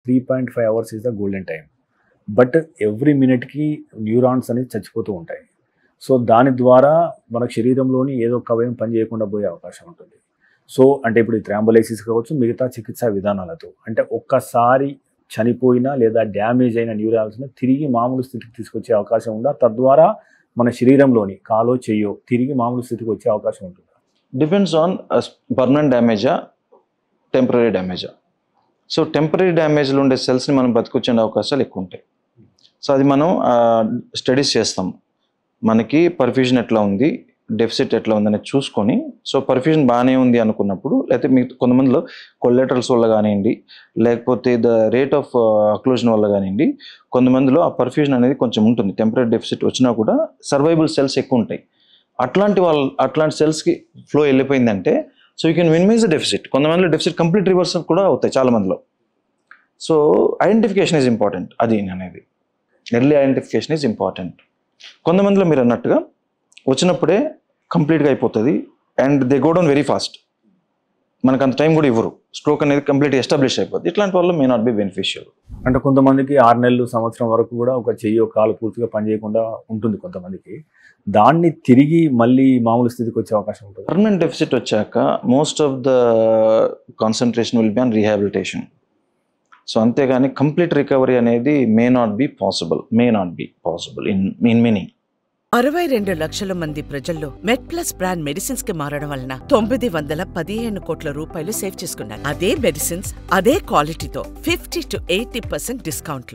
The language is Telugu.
3.5 hours is the golden time. But every మినిట్‌కి న్యూరాన్స్ అనేవి చచ్చిపోతూ ఉంటాయి. సో, దాని ద్వారా మన శరీరంలోని ఏదో ఒక అవయవం పని చేయకుండా పోయే అవకాశం ఉంటుంది. సో, అంటే ఇప్పుడు ఈ థ్రాంబోలైసిస్ కావచ్చు, మిగతా చికిత్సా విధానాలతో. అంటే ఒక్కసారి చనిపోయిన లేదా డ్యామేజ్ అయిన న్యూరాన్స్‌ని తిరిగి మామూలు స్థితికి తీసుకొచ్చే అవకాశం ఉందా? తద్వారా మన శరీరంలోని కాలో, చెయ్యో తిరిగి మామూలు స్థితికి వచ్చే అవకాశం ఉంటుందా? డిపెండ్స్ ఆన్ పర్మనెంట్ డ్యామేజా, టెంపరరీ డ్యామేజా. సో, టెంపరరీ డ్యామేజ్‌లో ఉండే సెల్స్‌ని మనం బతికించే అవకాశాలు ఎక్కువ ఉంటాయి. సో, అది మనం స్టడీస్ చేస్తాం. మనకి పర్ఫ్యూజన్ ఎట్లా ఉంది, డెఫిసిట్ ఎట్లా ఉందనేది చూసుకొని, సో పర్ఫ్యూజన్ బాగానే ఉంది అనుకున్నప్పుడు, లేకపోతే మీకు కొంతమందిలో కొలెటరల్స్ వల్ల కానివ్వండి, లేకపోతే ద రేట్ ఆఫ్ అక్లూజన్ వల్ల కానివ్వండి, కొంతమందిలో ఆ పర్ఫ్యూజన్ అనేది కొంచెం ఉంటుంది. టెంపరీ డెఫిసిట్ వచ్చినా కూడా సర్వైబుల్ సెల్స్ ఎక్కువ ఉంటాయి. అట్లాంటి సెల్స్కి ఫ్లో వెళ్ళిపోయిందంటే, so you can minimize the deficit. కొంతమందిలో డెఫిసిట్ కంప్లీట్ రివర్స్ కూడా అవుతాయి చాలా మందిలో. So identification is important. అది అనేది ఎర్లీ ఐడెంటిఫికేషన్ ఈజ్ ఇంపార్టెంట్. కొంతమందిలో మీరు అన్నట్టుగా వచ్చినప్పుడే కంప్లీట్గా అయిపోతుంది and they go down very fast. మనకు అంత టైం కూడా ఇవ్వరు. స్ట్రోక్ అనేది కంప్లీట్ ఎస్టాబ్లిష్ అయిపోతుంది. ఇట్లాంటి వల్ల మే నాట్ బి బెనిఫిషియల్. అంటే కొంతమందికి 6 నెలలు, సంవత్సరం వరకు కూడా ఒక చెయ్యి, ఒక కాలు పూర్తిగా పనిచేయకుండా ఉంటుంది కొంతమందికి. దాన్ని తిరిగి మళ్ళీ మామూలు స్థితికి వచ్చే అవకాశం ఉంటుంది. పర్మనెంట్ డెఫిసిట్ వచ్చాక most of the concentration will be on rehabilitation. So అంతేగాని కంప్లీట్ రికవరీ అనేది may not be possible in many. 62 లక్షల మంది ప్రజల్లో మెడ్ప్లస్ బ్రాండ్ మెడిసిన్స్ కి మారడం వలన 915 కోట్ల రూపాయలు సేవ్ చేసుకున్నారు. అదే మెడిసిన్స్, అదే క్వాలిటీతో 50 to 80% డిస్కౌంట్లు.